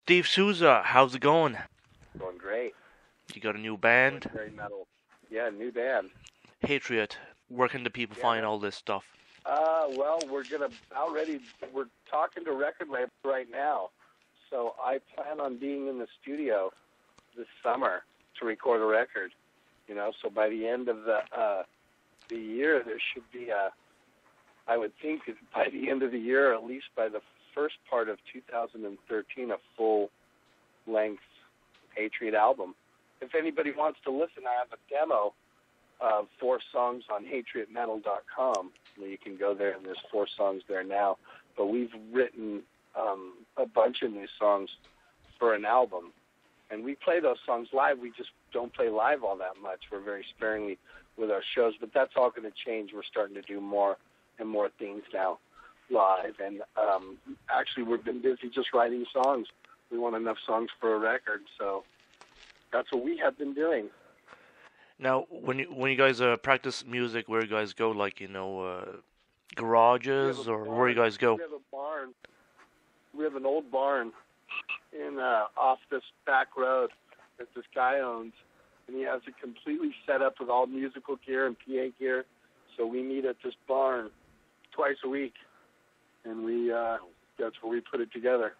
Steve Souza, how's it going? Going great. You got a new band? Very metal. Yeah, new band. Hatriot. Where can the people find all this stuff? Well, we're talking to record labels right now. So I plan on being in the studio this summer to record a record. So by the end of the year, there should be I would think that by the end of the year, or at least by the first part of 2013, a full-length Hatriot album. If anybody wants to listen, I have a demo of 4 songs on hatriotmetal.com. You can go there, and there's 4 songs there now. But we've written a bunch of new songs for an album. And we play those songs live. We just don't play live all that much. We're very sparingly with our shows. But that's all going to change. We're starting to do more and more things now live. And actually, we've been busy just writing songs. We want enough songs for a record. So that's what we have been doing. Now, when you guys practice music, where you guys go, like, garages, or where you guys go? We have a barn. We have an old barn off this back road that this guy owns, and he has it completely set up with all musical gear and PA gear. So we meet at this barn twice a week, and that's where we put it together.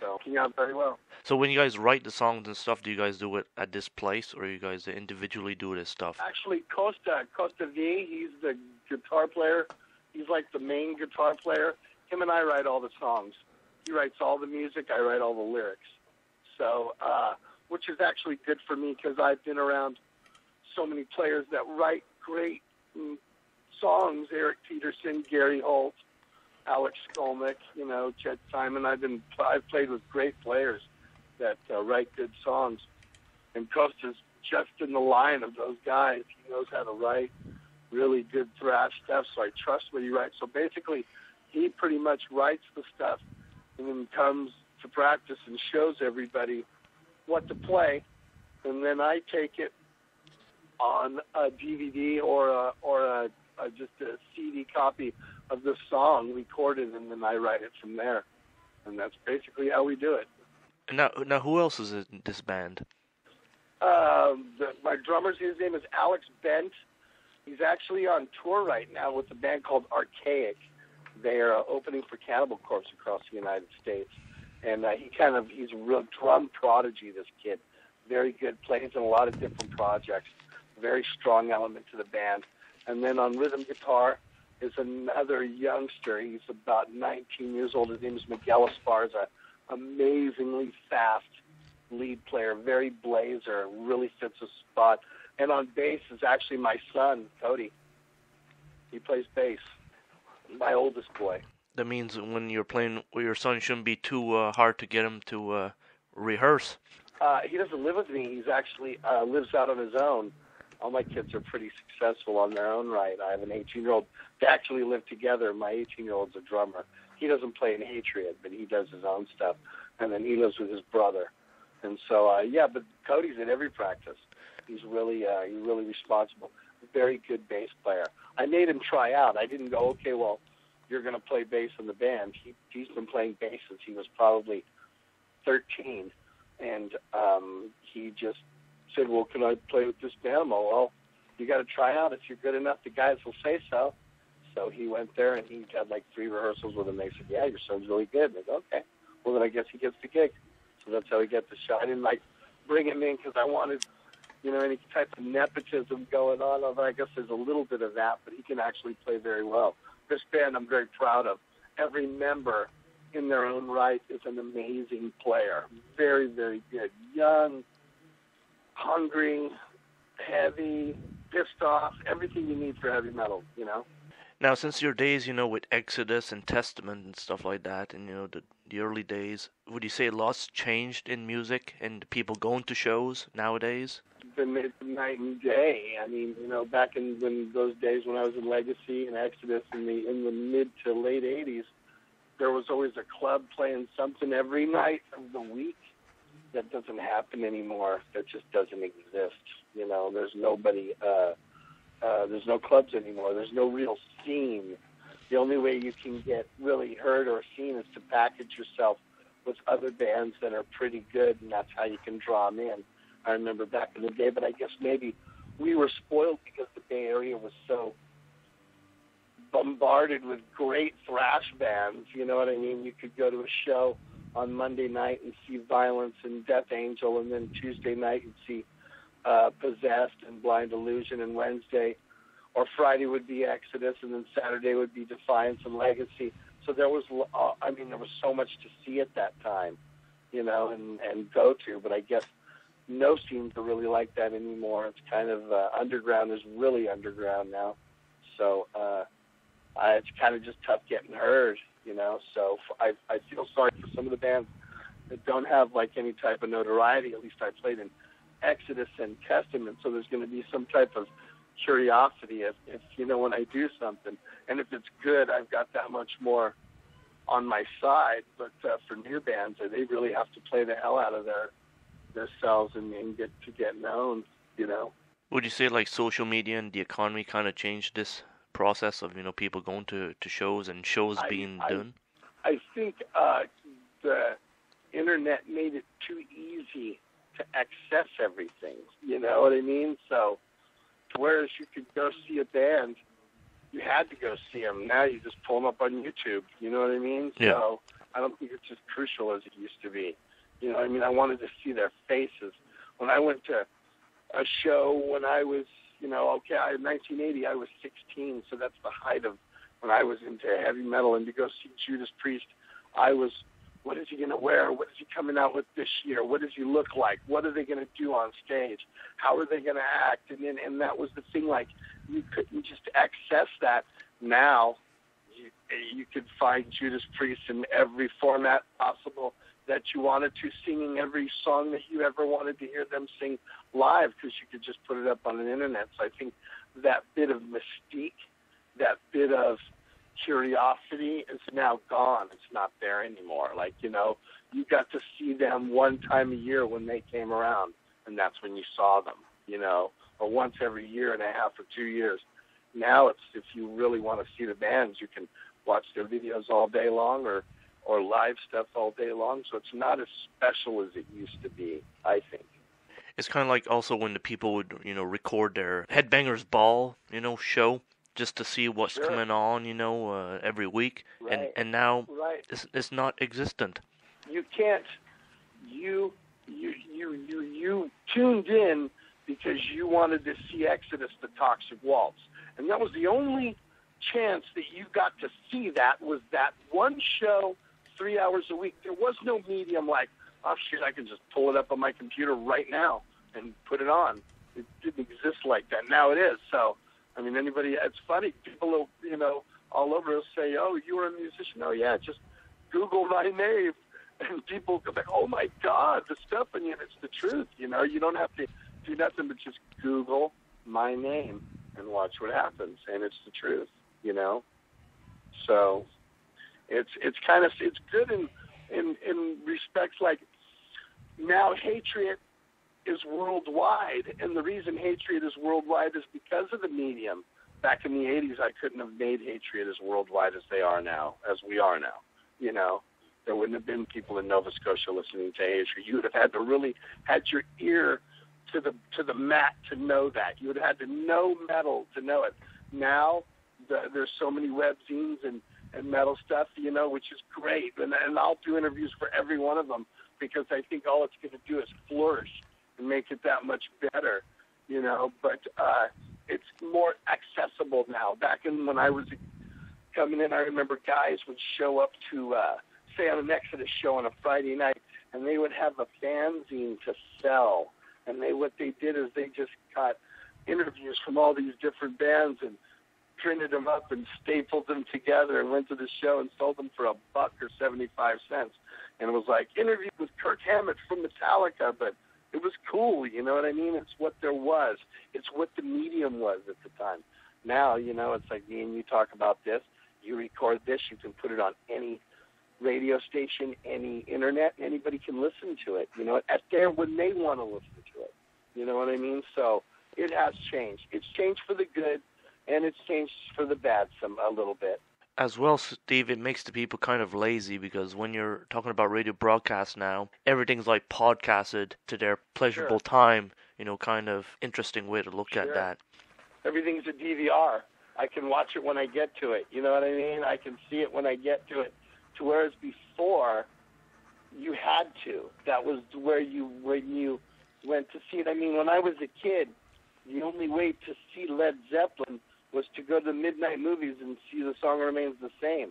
So working out very well. So when you guys write the songs and stuff, do you guys do it at this place, or you guys individually do this stuff? Actually, Costa V, he's the guitar player. He's like the main guitar player. Him and I write all the songs. He writes all the music. I write all the lyrics. So, which is actually good for me because I've been around so many players that write great songs. Eric Peterson, Gary Holt, Alex Skolnick, Chet Simon. I've played with great players that write good songs. And Costa's just in the line of those guys. He knows how to write really good thrash stuff, so I trust what he writes. So basically, he pretty much writes the stuff and then comes to practice and shows everybody what to play. And then I take it on a DVD or just a CD copy of the song, record it, and then I write it from there. And that's basically how we do it. Now who else is in this band? My drummer, his name is Alex Bent. He's actually on tour right now with a band called Archaic. They are opening for Cannibal Corpse across the United States. And he's a real drum prodigy, this kid. Very good, plays in a lot of different projects. Very strong element to the band. And then on rhythm guitar is another youngster. He's about 19 years old. His name is Miguel Esparza. Amazingly fast lead player, very blazer, really fits a spot. And on bass is actually my son, Cody. He plays bass. My oldest boy. That means when you're playing with your son, it shouldn't be too hard to get him to rehearse. He doesn't live with me. He's actually lives out on his own. All my kids are pretty successful on their own right. I have an 18-year-old. They actually live together. My 18-year-old's a drummer. He doesn't play in Hatriot, but he does his own stuff. And then he lives with his brother. And so, but Cody's at every practice. He's really responsible. Very good bass player. I made him try out. I didn't go, okay, well, you're going to play bass in the band. He's been playing bass since he was probably 13. And he just said, well, can I play with this band? Well, you got to try out. If you're good enough, the guys will say so. So he went there, and he had like 3 rehearsals with him. They said, yeah, your son's really good. And I go, okay. Well, then I guess he gets the gig. So that's how he gets the shot. I didn't bring him in because I wanted, any type of nepotism going on. Although I guess there's a little bit of that, but he can actually play very well. This band I'm very proud of. Every member in their own right is an amazing player. Very, very good. Young, hungry, heavy, pissed off, everything you need for heavy metal, Now, since your days, with Exodus and Testament and stuff like that, and, the early days, would you say a lot's changed in music and people going to shows nowadays? It's been night and day. I mean, back in those days when I was in Legacy and Exodus in the mid to late 80s, there was always a club playing something every night of the week. That doesn't happen anymore. That just doesn't exist. There's nobody, there's no clubs anymore. There's no real scene. The only way you can get really heard or seen is to package yourself with other bands that are pretty good, and that's how you can draw them in. I remember back in the day, but I guess maybe we were spoiled because the Bay Area was so bombarded with great thrash bands. You know what I mean? You could go to a show on Monday night and see Violence and Death Angel, and then Tuesday night you'd see Possessed and Blind Illusion, and Wednesday or Friday would be Exodus, and then Saturday would be Defiance and Legacy. So there was so much to see at that time, you know, and go to. But I guess no scenes are really like that anymore. It's kind of underground is really underground now. So it's kind of just tough getting heard, you know. So I feel sorry for some of the bands that don't have like any type of notoriety. At least I played in Exodus and Testament, so there's going to be some type of curiosity if you know, when I do something, and if it's good, I've got that much more on my side. But for new bands, they really have to play the hell out of themselves and get known, you know. Would you say like social media and the economy kind of changed this process of, you know, people going to shows and shows being done? I think the internet made it too easy to access everything, you know what I mean? So whereas you could go see a band, you had to go see them. Now you just pull them up on YouTube. You know what I mean? Yeah. So I don't think it's as crucial as it used to be. You know what I mean? I wanted to see their faces. When I went to a show when I was, you know, in 1980, I was 16, so that's the height of when I was into heavy metal. And to go see Judas Priest, I was, what is he going to wear? What is he coming out with this year? What does he look like? What are they going to do on stage? How are they going to act? And that was the thing, like, you couldn't just access that. Now you could find Judas Priest in every format possible that you wanted to, singing every song that you ever wanted to hear them sing live, because you could just put it up on the internet. So I think that bit of mystique, that bit of curiosity is now gone. It's not there anymore. Like, you know, you got to see them one time a year when they came around, and that's when you saw them, you know, or once every year and a half or 2 years. Now it's, if you really want to see the bands, you can watch their videos all day long or live stuff all day long. So it's not as special as it used to be, I think. It's kind of like also when the people would, you know, record their Headbangers Ball, you know, show just to see what's coming on, you know, every week. Right. And now Right. it's not existent. You can't. You tuned in because you wanted to see Exodus, the Toxic Waltz, and that was the only chance that you got to see that, was that one show 3 hours a week. There was no medium like, oh shit, I can just pull it up on my computer right now and put it on. It didn't exist like that. Now it is. So, I mean, it's funny. People, you know, all over will say, oh, you were a musician. Oh, yeah, just Google my name. And people go like, oh, my God, the stuff. And it's the truth, you know. You don't have to do nothing but just Google my name and watch what happens. And it's the truth, you know. So it's kind of, it's good in respects like now Hatriot is worldwide, and the reason Hatriot is worldwide is because of the medium. Back in the 80s, I couldn't have made Hatriot as worldwide as we are now, you know. There wouldn't have been people in Nova Scotia listening to Hatriot. You would have had to really had your ear to the mat to know that. You would have had to know metal to know it. Now, there's so many webzines and metal stuff, you know, which is great. And I'll do interviews for every one of them because I think all it's going to do is flourish and make it that much better, you know. But it's more accessible now. Back when I was coming in, I remember guys would show up to, say, on an Exodus show on a Friday night, and they would have a fanzine to sell. And what they did is they just got interviews from all these different bands and printed them up and stapled them together and went to the show and sold them for $1 or 75 cents. And it was like, interview with Kirk Hammett from Metallica, but it was cool, you know what I mean? It's what there was. It's what the medium was at the time. Now, you know, it's like me and you talk about this. You record this, you can put it on any radio station, any internet, anybody can listen to it, you know, at there when they want to listen to it. You know what I mean? So it has changed. It's changed for the good, and it's changed for the bad a little bit. As well, Steve, it makes the people kind of lazy because when you're talking about radio broadcasts now, everything's like podcasted to their pleasurable time. Kind of interesting way to look at that. Everything's a DVR. I can watch it when I get to it. You know what I mean? I can see it when I get to it. To whereas before, you had to. That was when you went to see it. I mean, when I was a kid, the only way to see Led Zeppelin was to go to the midnight movies and see The Song Remains the Same,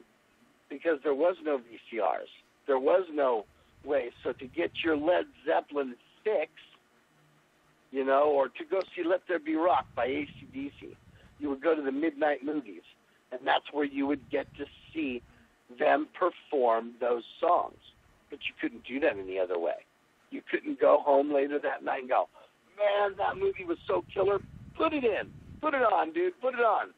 because there was no VCRs. There was no way. So to get your Led Zeppelin fix, or to go see Let There Be Rock by AC/DC, you would go to the midnight movies, and that's where you would get to see them perform those songs. But you couldn't do that any other way. You couldn't go home later that night and go, man, that movie was so killer. Put it in. Put it on, dude. Put it on.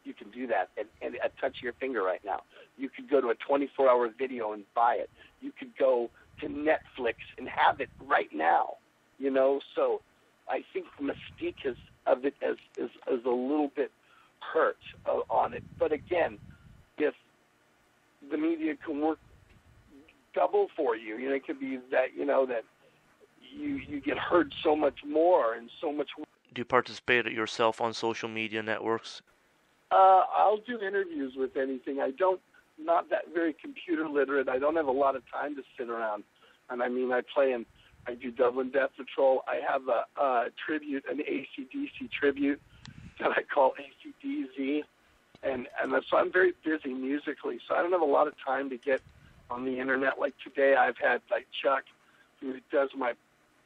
You can do that at a touch of your finger right now. You could go to a 24-hour video and buy it. You could go to Netflix and have it right now. So I think the mystique of it is a little bit hurt on it. But again, if the media can work double for you, it could be that that you get heard so much more and so much. Do you participate yourself on social media networks? I'll do interviews with anything. Not that very computer literate. I don't have a lot of time to sit around. And I mean, I do Dublin Death Patrol. I have a tribute, an AC/DC tribute that I call AC/DZ. And so I'm very busy musically, so I don't have a lot of time to get on the internet. Like today, I've had Chuck, who does my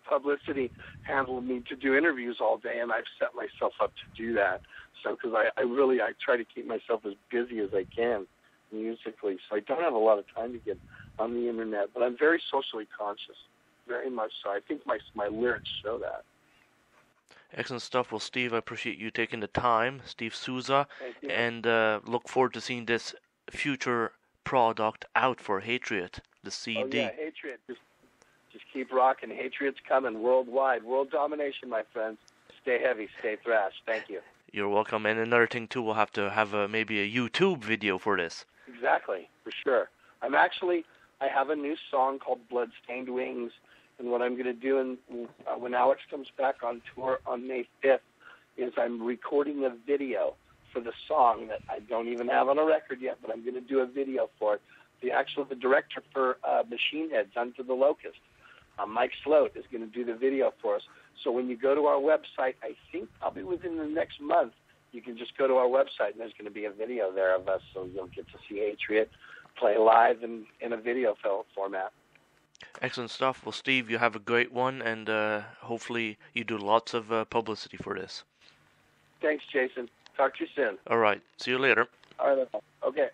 publicity, handle me to do interviews all day, and I've set myself up to do that. So because I try to keep myself as busy as I can musically, so I don't have a lot of time to get on the internet. But I'm very socially conscious, very much so. I think my lyrics show that. Excellent stuff. Well, Steve, I appreciate you taking the time, Steve Souza, and look forward to seeing this future product out for Hatriot, the CD. Oh yeah, Hatriot. Just keep rocking. Hatriot's coming worldwide. World domination, my friends. Stay heavy, stay thrash. Thank you. You're welcome. And another thing, too, we'll have to have maybe a YouTube video for this. Exactly, for sure. I have a new song called Bloodstained Wings, and what I'm going to do when Alex comes back on tour on May 5th is I'm recording a video for the song that I don't even have on a record yet, but I'm going to do a video for it. The director for Machine Head's Unto the Locust, Mike Sloat, is going to do the video for us. So when you go to our website, I think probably within the next month, you can just go to our website, and there's going to be a video there of us, so you'll get to see Hatriot play live in a video format. Excellent stuff. Well, Steve, you have a great one, and hopefully you do lots of publicity for this. Thanks, Jason. Talk to you soon. All right. See you later. All right. Okay.